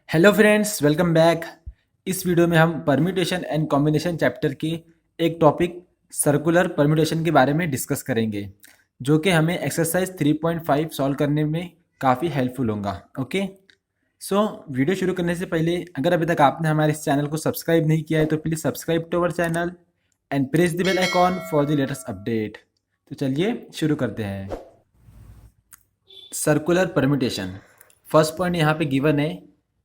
Hello friends, welcome back. इस video में हम परम्यूटेशन एंड कॉम्बिनेशन चैप्टर के एक टॉपिक सर्कुलर परम्यूटेशन के बारे में डिस्कस करेंगे, जो कि हमें एक्सरसाइज 3.5 सॉल्व करने में काफ़ी हेल्पफुल होगा। ओके, सो वीडियो शुरू करने से पहले अगर अभी तक आपने हमारे इस चैनल को सब्सक्राइब नहीं किया है तो please subscribe to our channel and press the bell icon for the latest update. तो चलिए शुरू करते हैं। सर्कुलर परम्यूटेशन, फर्स्ट पॉइंट यहाँ पे गिवन है।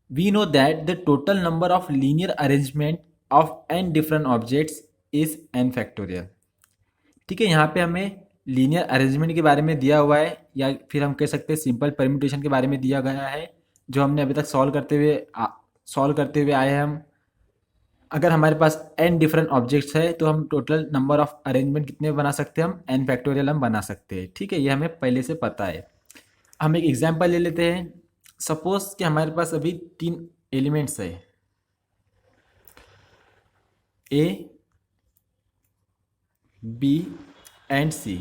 We know that the total number of linear arrangement of n different objects is n factorial. ठीक है, यहाँ पे हमें लीनियर अरेंजमेंट के बारे में दिया हुआ है, या फिर हम कह सकते हैं सिंपल परम्यूटेशन के बारे में दिया गया है, जो हमने अभी तक सॉल्व करते हुए आए हैं हम। अगर हमारे पास n डिफरेंट ऑब्जेक्ट्स है तो हम टोटल नंबर ऑफ अरेंजमेंट कितने बना सकते हैं, हम n फैक्टोरियल हम बना सकते हैं। ठीक है, ये हमें पहले से पता है। हम एक एग्जांपल ले लेते हैं। सपोज कि हमारे पास अभी 3 एलिमेंट्स है, ए, बी एंड सी।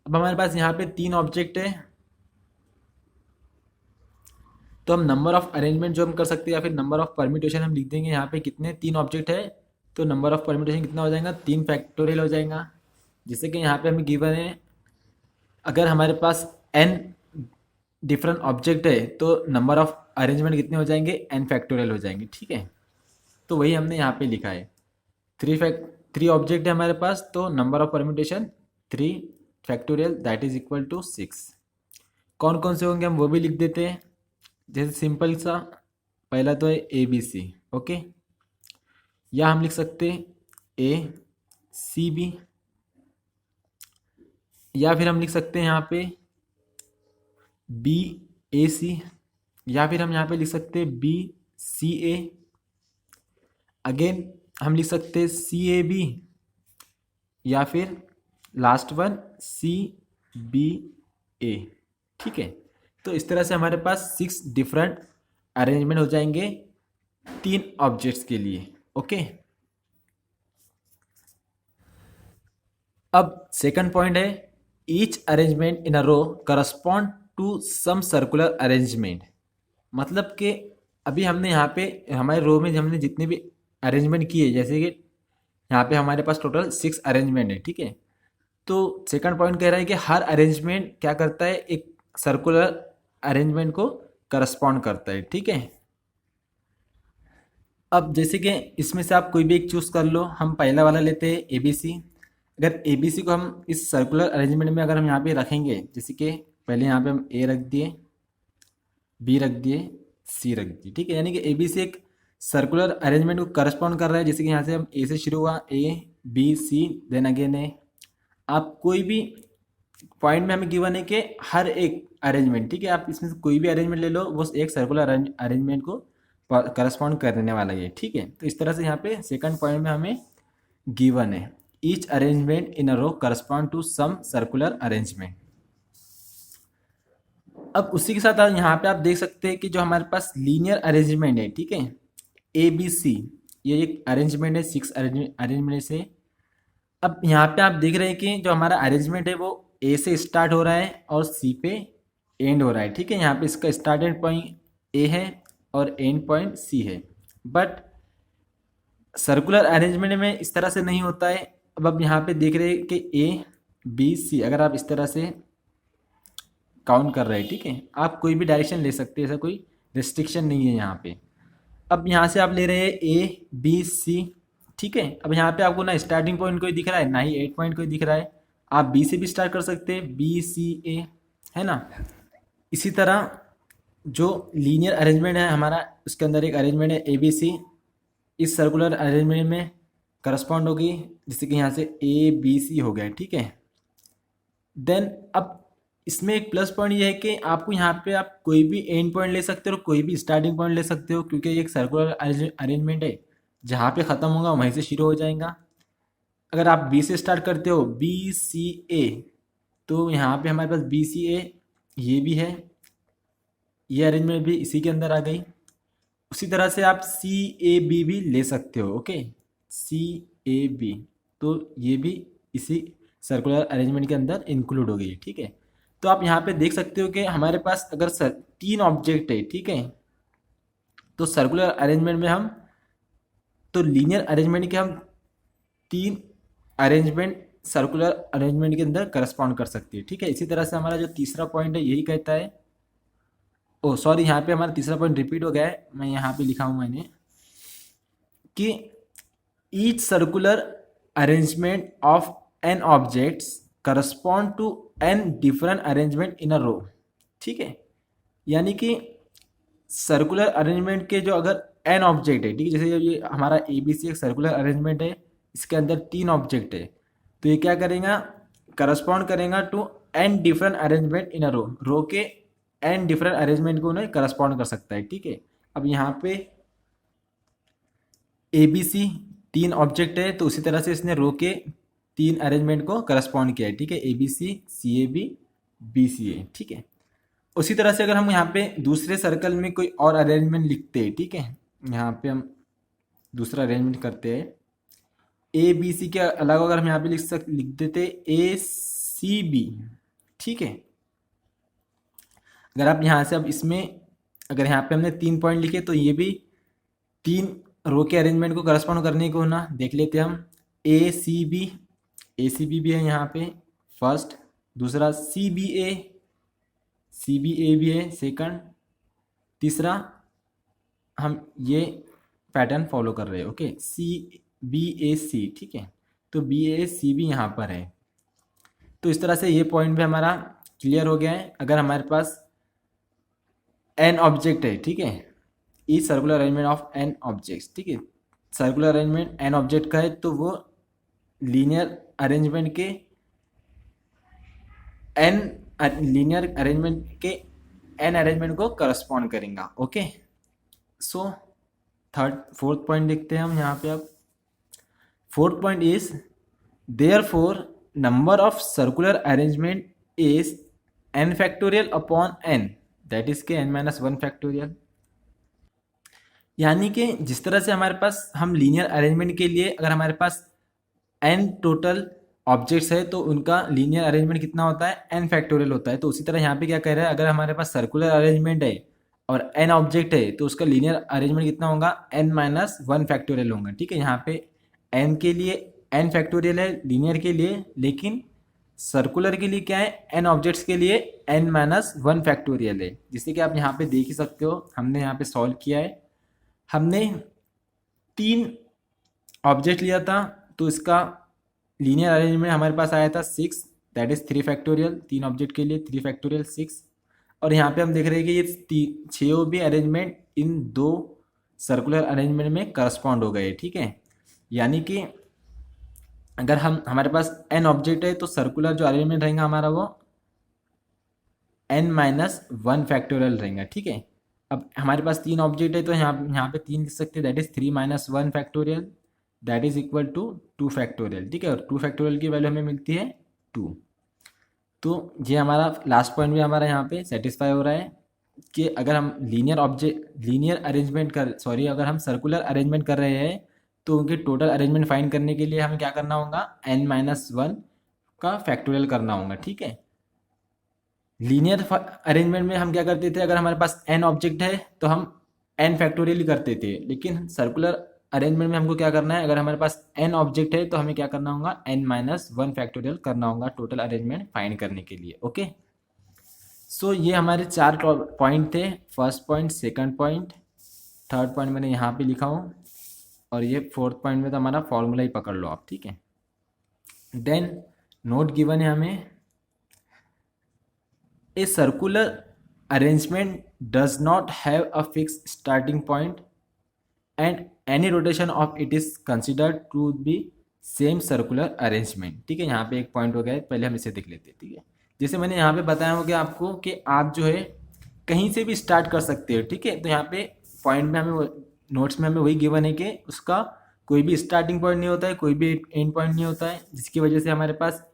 अब हमारे पास यहाँ पे 3 ऑब्जेक्ट है, तो हम नंबर ऑफ अरेंजमेंट जो हम कर सकते हैं या फिर नंबर ऑफ परम्यूटेशन हम लिख देंगे। यहाँ पे कितने 3 ऑब्जेक्ट है, तो नंबर ऑफ परम्यूटेशन कितना हो जाएगा, 3 फैक्टोरियल हो जाएगा। जैसे कि यहाँ पे हमें गिवन है, अगर हमारे पास n डिफरेंट ऑब्जेक्ट है तो नंबर ऑफ अरेंजमेंट कितने हो जाएंगे, n फैक्टोरियल हो जाएंगे। ठीक है, तो वही हमने यहाँ पे लिखा है। 3 ऑब्जेक्ट है हमारे पास, तो number of permutation 3 factorial that is equal to 6। कौन कौन से होंगे हम वो भी लिख देते हैं। जैसे सिंपल सा पहला तो है ए बी सी। ओके, या हम लिख सकते हैं ए सी बी, या फिर हम लिख सकते हैं यहाँ पे बी ए सी, या फिर हम यहाँ पे लिख सकते हैं बी सी ए। अगेन हम लिख सकते हैं सी ए बी, या फिर लास्ट वन सी बी ए। ठीक है, तो इस तरह से हमारे पास 6 डिफरेंट अरेंजमेंट हो जाएंगे 3 ऑब्जेक्ट्स के लिए। ओके, अब सेकंड पॉइंट है, each arrangement in a row correspond to some circular arrangement. मतलब कि अभी हमने यहाँ पे हमारे रो में हमने जितने भी अरेंजमेंट किए, जैसे कि यहाँ पे हमारे पास टोटल 6 अरेंजमेंट है। ठीक है, तो सेकंड पॉइंट कह रहा है कि हर अरेंजमेंट क्या करता है, एक सर्कुलर अरेंजमेंट को करस्पॉन्ड करता है। ठीक है, अब जैसे कि इसमें से आप कोई भी एक चूज़ कर लो। हम पहला वाला लेते हैं ए बी सी। अगर ए बी सी को हम इस सर्कुलर अरेंजमेंट में अगर हम यहाँ पे रखेंगे, जैसे कि पहले यहाँ पे हम ए रख दिए, बी रख दिए, सी रख दिए। ठीक है, यानी कि ए बी सी एक सर्कुलर अरेंजमेंट को करस्पॉन्ड कर रहा है। जैसे कि यहाँ से हम ए से शुरू हुआ, A B C then again A. आप कोई भी पॉइंट में हमें गिवन है कि हर एक अरेंजमेंट, ठीक है, आप इसमें से कोई भी अरेंजमेंट ले लो, वो एक सर्कुलर अरेंजमेंट को करस्पॉन्ड करने वाला है। ठीक है, तो इस तरह से यहाँ पे सेकंड पॉइंट में हमें गिवन है, each arrangement in a row correspond to some circular arrangement. अब उसी के साथ यहाँ पे आप देख सकते हैं कि जो हमारे पास लीनियर अरेंजमेंट है, ठीक है, ए बी सी, ये एक अरेंजमेंट है 6 अरेंजमेंट से। अब यहाँ पे आप देख रहे हैं कि जो हमारा अरेंजमेंट है वो ए से स्टार्ट हो रहा है और सी पे एंड हो रहा है। ठीक है, यहाँ पे इसका स्टार्ट एंड पॉइंट ए है और एंड पॉइंट सी है, बट सर्कुलर अरेंजमेंट में इस तरह से नहीं होता है। अब आप यहाँ पे देख रहे हैं कि ए बी सी, अगर आप इस तरह से काउंट कर रहे हैं, ठीक है, आप कोई भी डायरेक्शन ले सकते हैं, ऐसा कोई रिस्ट्रिक्शन नहीं है यहाँ पे। अब यहाँ से आप ले रहे हैं ए बी सी। ठीक है, अब यहाँ पे आपको ना स्टार्टिंग पॉइंट कोई दिख रहा है, ना ही एंड पॉइंट कोई दिख रहा है। आप बी से भी स्टार्ट कर सकते हैं, बी सी ए, है ना। इसी तरह जो लीनियर अरेंजमेंट है हमारा, उसके अंदर एक अरेंजमेंट है ए बी सी, इस सर्कुलर अरेंजमेंट में करस्पॉन्ड होगी, जैसे कि यहाँ से ए बी सी हो गया। ठीक है, देन अब इसमें एक प्लस पॉइंट ये है कि आपको यहाँ पे आप कोई भी एंड पॉइंट ले सकते हो और कोई भी स्टार्टिंग पॉइंट ले सकते हो, क्योंकि ये एक सर्कुलर अरेंजमेंट है, जहाँ पे ख़त्म होगा वहीं से शुरू हो जाएगा। अगर आप बी से स्टार्ट करते हो, बी सी ए, तो यहाँ पे हमारे पास बी सी ए ये भी है, ये अरेंजमेंट भी इसी के अंदर आ गई। उसी तरह से आप सी ए बी भी ले सकते हो। ओके, सी ए बी, तो ये भी इसी सर्कुलर अरेंजमेंट के अंदर इंक्लूड हो गई है। ठीक है, तो आप यहाँ पे देख सकते हो कि हमारे पास अगर 3 ऑब्जेक्ट है, ठीक है, तो सर्कुलर अरेंजमेंट में हम, तो लीनियर अरेंजमेंट के हम 3 अरेंजमेंट सर्कुलर अरेंजमेंट के अंदर करस्पॉन्ड कर सकती है, ठीक है। इसी तरह से हमारा जो तीसरा पॉइंट है यही कहता है, ओ सॉरी यहाँ पे हमारा तीसरा पॉइंट रिपीट हो गया है, मैं यहाँ पे लिखा हूँ मैंने कि each circular arrangement of N objects correspond to N different arrangement in a row, ठीक है। यानी कि सर्कुलर अरेंजमेंट के जो अगर एन ऑब्जेक्ट है, ठीक है, जैसे ये हमारा ए बी सी एक सर्कुलर अरेंजमेंट है, इसके अंदर 3 ऑब्जेक्ट है, तो ये क्या करेगा, करस्पॉन्ड करेगा to N different arrangement in a row, row के एन डिफरेंट अरेंजमेंट को उन्हें करस्पॉन्ड कर सकता है, ठीक है। अब यहाँ पे ए बी सी 3 ऑब्जेक्ट है, तो उसी तरह से इसने रो के 3 अरेंजमेंट को करस्पॉन्ड किया है, ठीक है, ए बी सी ए बी सी ए, ठीक है। उसी तरह से अगर हम यहाँ पे दूसरे सर्कल में कोई और अरेंजमेंट लिखते हैं, ठीक है, यहाँ पे हम दूसरा अरेंजमेंट करते हैं, ए बी सी के अलावा अगर हम यहाँ पे लिख देते ए सी बी, ठीक है। अगर आप यहाँ से अब इसमें अगर यहाँ पे हमने 3 पॉइंट लिखे, तो ये भी 3 रो के अरेंजमेंट को करस्पॉन्ड करने को ना देख लेते हम, ए सी बी भी है यहाँ पे फर्स्ट, दूसरा सी बी ए भी है सेकंड, तीसरा हम ये पैटर्न फॉलो कर रहे हैं, ओके, सी बी ए सी, ठीक है। तो बी ए सी बी यहाँ पर है। तो इस तरह से ये पॉइंट भी हमारा क्लियर हो गया है। अगर हमारे पास एन ऑब्जेक्ट है, ठीक है, each circular arrangement of N objects, ठीक है, सर्कुलर अरेंजमेंट एन ऑब्जेक्ट का है, तो वो लीनियर अरेंजमेंट के एन अरेंजमेंट को करस्पॉन्ड करेगा, ओके। सो फोर्थ पॉइंट देखते हैं हम यहाँ पे। अब fourth point is therefore number of circular arrangement is n factorial upon n, that is के n माइनस 1 फैक्टोरियल। यानी कि जिस तरह से हमारे पास हम लीनियर अरेंजमेंट के लिए अगर हमारे पास n टोटल ऑब्जेक्ट्स है, तो उनका लीनियर अरेंजमेंट कितना होता है, n फैक्टोरियल होता है। तो उसी तरह यहाँ पे क्या कह रहा है, अगर हमारे पास सर्कुलर अरेंजमेंट है और n ऑब्जेक्ट है, तो उसका लीनियर अरेंजमेंट कितना होगा, n माइनस 1 फैक्टोरियल होगा, ठीक है। यहाँ पे n के लिए n फैक्टोरियल है लीनियर के लिए, लेकिन सर्कुलर के लिए क्या है, n ऑब्जेक्ट्स के लिए n माइनस 1 फैक्टोरियल है, जिससे कि आप यहाँ पे देख ही सकते हो। हमने यहाँ पे सॉल्व किया है, हमने 3 ऑब्जेक्ट लिया था, तो इसका लीनियर अरेंजमेंट हमारे पास आया था 6, दैट इज 3 फैक्टोरियल, 3 ऑब्जेक्ट के लिए 3 फैक्टोरियल 6। और यहाँ पे हम देख रहे हैं कि ये 6 भी अरेंजमेंट इन 2 सर्कुलर अरेंजमेंट में करस्पॉन्ड हो गए, ठीक है। यानी कि अगर हमारे पास n ऑब्जेक्ट है, तो सर्कुलर जो अरेंजमेंट रहेगा हमारा वो n माइनस 1 फैक्टोरियल रहेगा, ठीक है। अब हमारे पास 3 ऑब्जेक्ट है, तो यहाँ पे 3 लिख सकते हैं, that is 3 minus 1 factorial, that is equal to 2 factorial, ठीक है। और 2 फैक्टोरियल की वैल्यू हमें मिलती है 2। तो ये हमारा लास्ट पॉइंट भी हमारा यहाँ पे सेटिस्फाई हो रहा है कि अगर हम अगर हम सर्कुलर अरेंजमेंट कर रहे हैं, तो उनके टोटल अरेंजमेंट फाइंड करने के लिए हमें क्या करना होगा, n माइनस 1 का फैक्टोरियल करना होगा, ठीक है। लीनियर अरेंजमेंट में हम क्या करते थे, अगर हमारे पास n ऑब्जेक्ट है तो हम n फैक्टोरियल करते थे, लेकिन सर्कुलर अरेंजमेंट में हमको क्या करना है, अगर हमारे पास n ऑब्जेक्ट है तो हमें क्या करना होगा, n माइनस 1 फैक्टोरियल करना होगा टोटल अरेंजमेंट फाइंड करने के लिए, ओके। सो ये हमारे 4 पॉइंट थे, first point, second point, third point मैंने यहाँ पे लिखा हूँ, और ये फोर्थ पॉइंट में तो हमारा फॉर्मूला ही पकड़ लो आप, ठीक है। देन नोट गिवन है हमें, a circular arrangement does not have a fix starting point and any rotation of it is considered to be same circular arrangement, ठीक है। यहाँ पे एक पॉइंट हो गया है, पहले हम इसे देख लेते हैं, ठीक है। जैसे मैंने यहाँ पे बताया हो कि आपको कि आप जो है कहीं से भी स्टार्ट कर सकते हो, ठीक है। तो यहाँ पे पॉइंट में हमें नोट्स में हमें वही गिवन है कि उसका कोई भी स्टार्टिंग पॉइंट नहीं होता है, कोई भी एंड पॉइंट नहीं होता है, जिसकी वजह से हमारे पास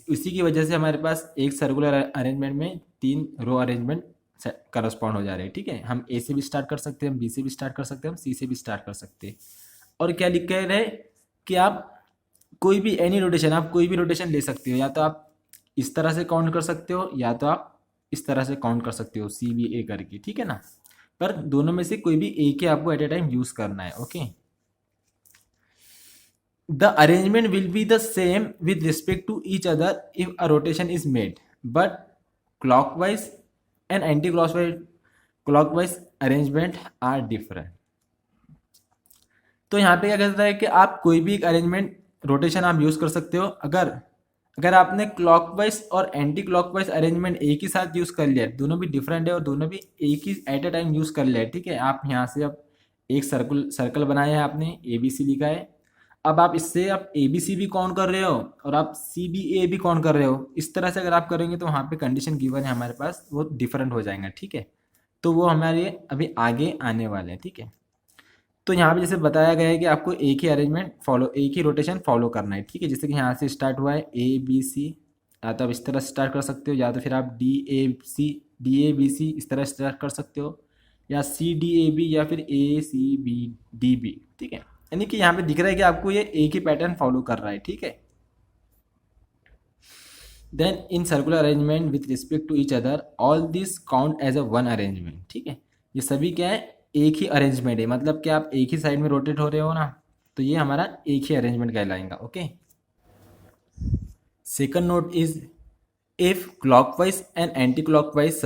उसी की वजह से हमारे पास एक सर्कुलर अरेंजमेंट में 3 रो अरेंजमेंट करस्पॉन्ड हो जा रहे हैं, ठीक है। हम ए से भी स्टार्ट कर सकते हैं, हम बी से भी स्टार्ट कर सकते हैं, हम सी से भी स्टार्ट कर सकते हैं। और क्या लिख कह रहे कि आप कोई भी एनी रोटेशन, आप कोई भी रोटेशन ले सकते हो, या तो आप इस तरह से काउंट कर सकते हो, या तो आप इस तरह से काउंट कर सकते हो, सी बी ए करके, ठीक है ना। पर दोनों में से कोई भी एक ही आपको एट ए टाइम यूज करना है। Okay, the arrangement will be the same with respect to each other if a rotation is made, but clockwise and anti clockwise arrangement are different. तो यहाँ पे क्या कहता है कि आप कोई भी एक अरेंजमेंट रोटेशन आप यूज कर सकते हो। अगर अगर आपने क्लॉकवाइज और एंटी क्लॉकवाइज अरेंजमेंट एक ही साथ यूज कर लिया, दोनों भी डिफरेंट है और दोनों भी एक ही एट ए टाइम यूज कर लिया, ठीक है। आप यहाँ से अब एक सर्कल बनाया है, आपने ए बी सी लिखा है। अब आप इससे आप ए बी सी भी काउंट कर रहे हो और आप सी बी ए भी काउंट कर रहे हो। इस तरह से अगर आप करेंगे तो वहाँ पे कंडीशन गिवन है हमारे पास, वो डिफरेंट हो जाएगा, ठीक है। तो वो हमारे अभी आगे आने वाले हैं, ठीक है। तो यहाँ पे जैसे बताया गया है कि आपको एक ही अरेंजमेंट फॉलो, एक ही रोटेशन फॉलो करना है, ठीक है। जैसे कि यहाँ से स्टार्ट हुआ है ए बी सी, या तो आप इस तरह स्टार्ट कर सकते हो, या तो फिर आप डी ए बी सी इस तरह स्टार्ट कर सकते हो, या सी डी ए बी, या फिर ए सी बी डी बी, ठीक है। यानी कि यहाँ पे दिख रहा है कि आपको ये एक ही पैटर्न फॉलो कर रहा है, ठीक है। Then in circular arrangement with respect to each other all this count as a one arrangement, ठीक है। ये सभी क्या है, एक ही अरेंजमेंट है, मतलब कि आप एक ही साइड में रोटेट हो रहे हो ना, तो ये हमारा एक ही अरेंजमेंट कहलाएगा। Okay, second note is if clockwise and anti clockwise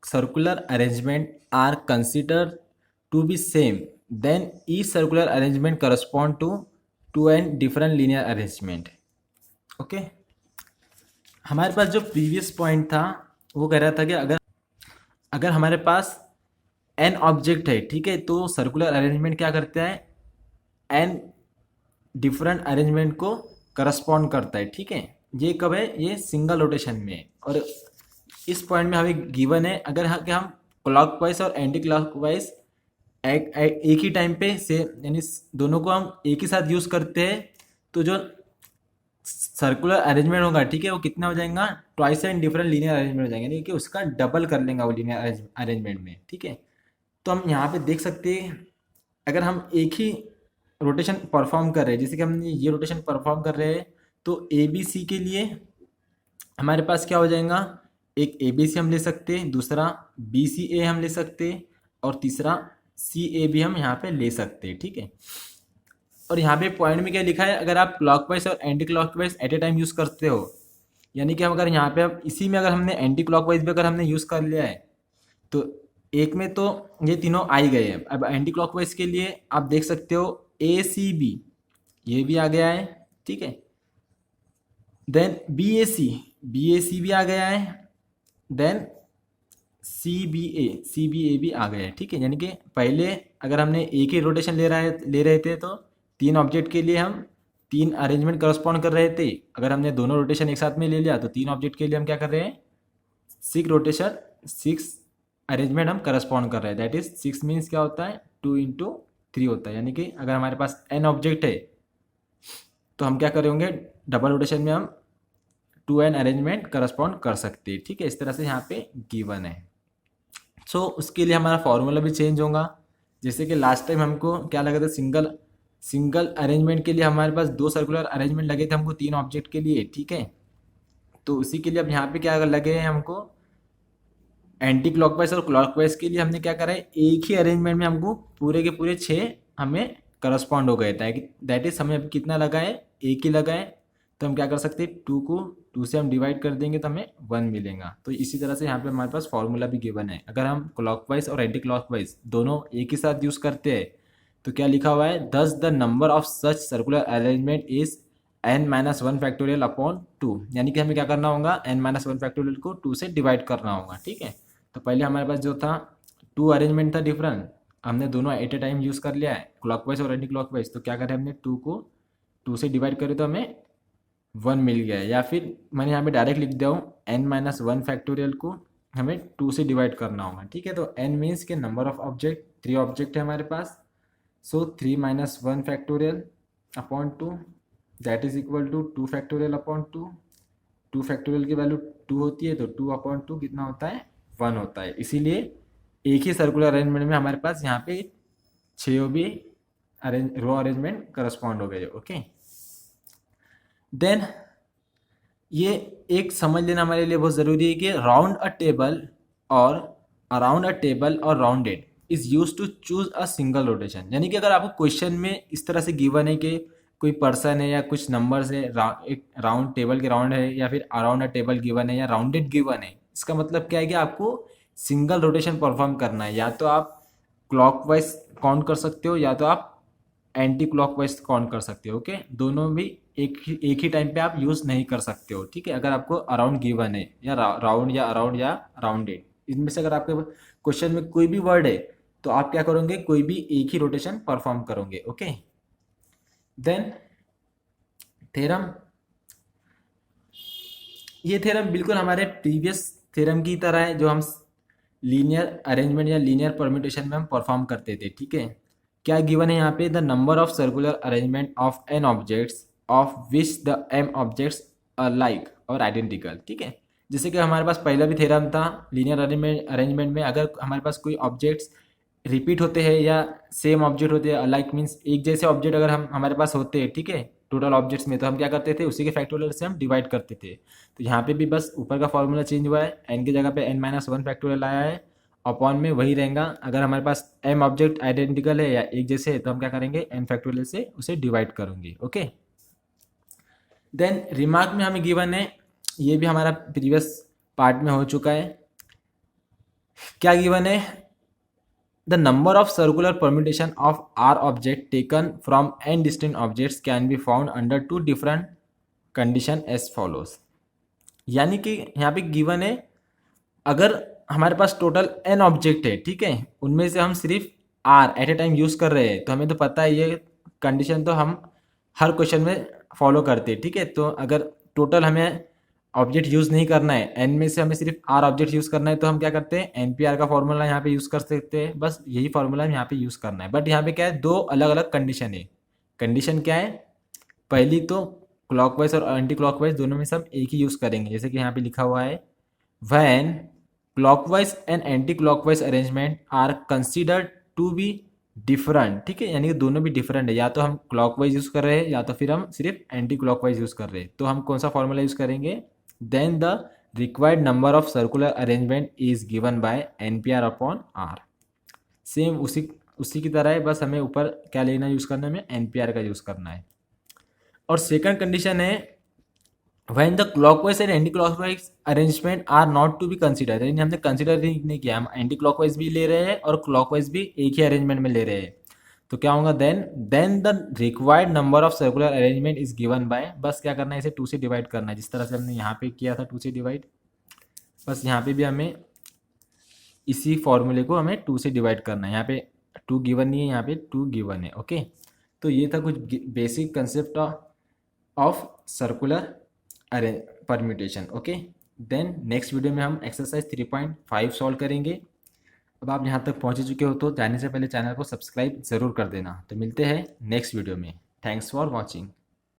circular arrangement are considered to be same, then each circular arrangement correspond to N different linear arrangement. Okay, हमारे पास जो प्रीवियस पॉइंट था वो कह रहा था कि अगर अगर हमारे पास एन ऑब्जेक्ट है, ठीक है, तो सर्कुलर अरेंजमेंट क्या करता है, एन डिफरेंट अरेंजमेंट को करस्पॉन्ड करता है, ठीक है। ये कब है, ये सिंगल रोटेशन में है। और इस पॉइंट में हमें गिवन है अगर कि हम क्लॉकवाइज और एंटी क्लॉकवाइज एक ही टाइम पे से, यानी दोनों को हम एक ही साथ यूज करते हैं, तो जो सर्कुलर अरेंजमेंट होगा, ठीक है, वो कितना हो जाएगा, twice and different linear arrangement हो जाएंगे, यानी कि उसका डबल कर लेंगे वो लीनियर अरेंजमेंट में, ठीक है। तो हम यहाँ पे देख सकते हैं अगर हम एक ही रोटेशन परफॉर्म कर रहे हैं, जैसे कि हमने ये रोटेशन परफॉर्म कर रहे हैं, तो ए बी सी के लिए हमारे पास क्या हो जाएगा, एक ए बी सी हम ले सकते हैं, दूसरा बी सी ए हम ले सकते हैं, और तीसरा सी ए भी हम यहाँ पे ले सकते हैं, ठीक है। और यहाँ पे पॉइंट में क्या लिखा है, अगर आप क्लॉकवाइज और anti clockwise at a time use करते हो, यानी कि हम अगर यहाँ पे अब इसी में अगर हमने एंटी क्लॉकवाइज भी अगर हमने यूज़ कर लिया है, तो एक में तो ये तीनों आ ही गए हैं। अब एंटी क्लॉकवाइज के लिए आप देख सकते हो ए सी बी, ये भी आ गया है, ठीक है। देन बी ए सी भी आ गया है। देन सी बी ए भी आ गया है, ठीक है। यानी कि पहले अगर हमने एक ही रोटेशन ले रहे थे, तो तीन ऑब्जेक्ट के लिए हम तीन अरेंजमेंट करस्पॉन्ड कर रहे थे। अगर हमने दोनों रोटेशन एक साथ में ले लिया, तो तीन ऑब्जेक्ट के लिए हम क्या कर रहे हैं, सिक्स अरेंजमेंट हम करस्पॉन्ड कर रहे हैं। दैट इज 6 मीन्स क्या होता है, 2 × 3 होता है। यानी कि अगर हमारे पास n ऑब्जेक्ट है, तो हम क्या करेंगे, डबल रोटेशन में हम 2n अरेंजमेंट करस्पॉन्ड कर सकते हैं, ठीक है। इस तरह से यहाँ पे गिवन है। सो उसके लिए हमारा फॉर्मूला भी चेंज होगा। जैसे कि लास्ट टाइम हमको क्या लगा था, सिंगल अरेंजमेंट के लिए हमारे पास 2 सर्कुलर अरेंजमेंट लगे थे हमको 3 ऑब्जेक्ट के लिए, ठीक है। तो उसी के लिए अब यहाँ पे क्या लगे हैं हमको, एंटी क्लॉकवाइज और क्लॉकवाइज के लिए हमने क्या करा है, एक ही अरेंजमेंट में हमको पूरे के पूरे 6 हमें करस्पॉन्ड हो गए थे। दैट इज हमें अभी कितना लगा है, एक ही लगा है। तो हम क्या कर सकते हैं, 2 को 2 से हम डिवाइड कर देंगे तो हमें 1 मिलेगा। तो इसी तरह से यहाँ पे हमारे पास फॉर्मूला भी गिवन है। अगर हम क्लॉकवाइज और एंटी क्लॉकवाइज दोनों एक ही साथ यूज़ करते हैं, तो क्या लिखा हुआ है, दस the number of such circular arrangement is n-1 factorial upon 2। यानी कि हमें क्या करना होगा, n-1 फैक्टोरियल को 2 से डिवाइड करना होगा, ठीक है। तो पहले हमारे पास जो था 2 अरेंजमेंट था डिफरेंट, हमने दोनों एट ए टाइम यूज़ कर लिया है, क्लॉकवाइज और एंटी क्लॉकवाइज। तो क्या करें, हमने 2 को 2 से डिवाइड करें तो हमें 1 मिल गया है। या फिर मैंने यहाँ पे डायरेक्ट लिख दिया हूँ, n-1 फैक्टोरियल को हमें 2 से डिवाइड करना होगा, ठीक है। तो n मीन्स के नंबर ऑफ ऑब्जेक्ट, 3 ऑब्जेक्ट है हमारे पास। So 3-1 factorial upon 2 that is equal to 2 factorial upon 2। 2 factorial की वैल्यू 2 होती है, तो 2/2 कितना होता है, 1 होता है। इसीलिए एक ही सर्कुलर अरेंजमेंट में हमारे पास यहाँ पे 6 भी रो अरेंजमेंट करस्पॉन्ड हो गए। ओके, देन ये एक समझ लेना हमारे लिए बहुत ज़रूरी है कि राउंड अ टेबल और अराउंड अ टेबल और rounded, is use to choose a single rotation. यानी कि अगर आपको क्वेश्चन में इस तरह से गिवन है कि कोई पर्सन है या कुछ नंबर्स है, एक राउंड टेबल के राउंड है या फिर अराउंड अ टेबल गिवन है या राउंडेड गिवन है, इसका मतलब क्या है कि आपको सिंगल रोटेशन परफॉर्म करना है। या तो आप क्लॉकवाइज काउंट कर सकते हो या तो आप एंटी क्लॉकवाइज काउंट कर सकते हो। ओके, दोनों भी एक ही टाइम पे आप यूज़ नहीं कर सकते हो। ठीक है, अगर आपको अराउंड गिवन है या राउंड या अराउंड या राउंडेड, इनमें से अगर आपके क्वेश्चन में कोई भी वर्ड है तो आप क्या करोगे, कोई भी एक ही रोटेशन परफॉर्म करोगे। ओके, देन थ्योरम, ये थ्योरम बिल्कुल हमारे प्रीवियस थ्योरम की तरह है जो हम लीनियर अरेंजमेंट या लीनियर परम्यूटेशन में हम परफॉर्म करते थे। ठीक है, क्या गिवन है यहाँ पे, the number of circular arrangement of N objects of which the m objects are like और आइडेंटिकल। ठीक है, जैसे कि हमारे पास पहला भी थ्योरम था लीनियर अरेंजमेंट में, अगर हमारे पास कोई ऑब्जेक्ट्स रिपीट होते हैं या सेम ऑब्जेक्ट होते हैं, अलाइक मीन्स एक जैसे ऑब्जेक्ट अगर हम हमारे पास होते हैं, ठीक है, टोटल ऑब्जेक्ट्स में, तो हम क्या करते थे, उसी के फैक्टोरियल से हम डिवाइड करते थे। तो यहाँ पे भी बस ऊपर का फॉर्मूला चेंज हुआ है, एन की जगह पे n-1 फैक्टोरियल आया है, अपॉन में वही रहेगा। अगर हमारे पास m ऑब्जेक्ट आइडेंटिकल है या एक जैसे है तो हम क्या करेंगे, n फैक्टोरियल से उसे डिवाइड करेंगे। ओके, देन रिमार्क में हमें गिवन है, ये भी हमारा प्रीवियस पार्ट में हो चुका है। क्या गिवन है, the number of circular permutation of r object taken from n distinct objects can be found under 2 different condition as follows. यानी कि यहाँ पे गिवन है, अगर हमारे पास टोटल n ऑब्जेक्ट है, ठीक है, उनमें से हम सिर्फ r at a time use कर रहे हैं, तो हमें तो पता है ये कंडीशन तो हम हर क्वेश्चन में फॉलो करते हैं। ठीक है, तो अगर टोटल हमें ऑब्जेक्ट यूज़ नहीं करना है, n में से हमें सिर्फ r ऑब्जेक्ट यूज़ करना है, तो हम क्या करते हैं, NPR का फॉर्मूला यहाँ पे यूज़ कर सकते हैं। बस यही फॉर्मूला यहाँ पे यूज़ करना है। बट यहाँ पे क्या है, दो अलग अलग कंडीशन है। कंडीशन क्या है, पहली तो क्लॉकवाइज और एंटी क्लॉकवाइज दोनों में सब एक ही यूज़ करेंगे, जैसे कि यहाँ पे लिखा हुआ है, when clockwise and anti clockwise arrangement are considered to be different. ठीक है, यानी कि दोनों भी डिफरेंट है, या तो हम क्लॉकवाइज यूज़ कर रहे हैं या तो फिर हम सिर्फ एंटी क्लॉकवाइज यूज़ कर रहे हैं। तो हम कौन सा फॉर्मूला यूज़ करेंगे, then the required number of circular arrangement is given by NPR upon r. Same उसी उसी की तरह है, बस हमें ऊपर क्या लेना यूज़ करना है, हमें NPR का यूज़ करना है। और सेकंड कंडीशन है, when the clockwise and anti clockwise arrangement are not to be consider, यानी हमने कंसिडर ही नहीं किया, हम एंटी क्लॉकवाइज भी ले रहे हैं और क्लॉकवाइज भी एक ही अरेंजमेंट में ले रहे हैं, तो क्या होगा, then the required number of circular arrangement is given by, बस क्या करना है, इसे 2 से डिवाइड करना है, जिस तरह से हमने यहाँ पे किया था 2 से डिवाइड, बस यहाँ पे भी हमें इसी फॉर्मूले को हमें 2 से डिवाइड करना है। यहाँ पे 2 गिवन नहीं है, यहाँ पे 2 गिवन है। ओके, तो ये था कुछ बेसिक कंसेप्ट ऑफ सर्कुलर अरे permutation. Okay, then next video में हम एक्सरसाइज 3.5 सॉल्व करेंगे। अब आप यहाँ तक पहुँच चुके हो तो जाने से पहले चैनल को सब्सक्राइब ज़रूर कर देना। तो मिलते हैं नेक्स्ट वीडियो में। Thanks for watching.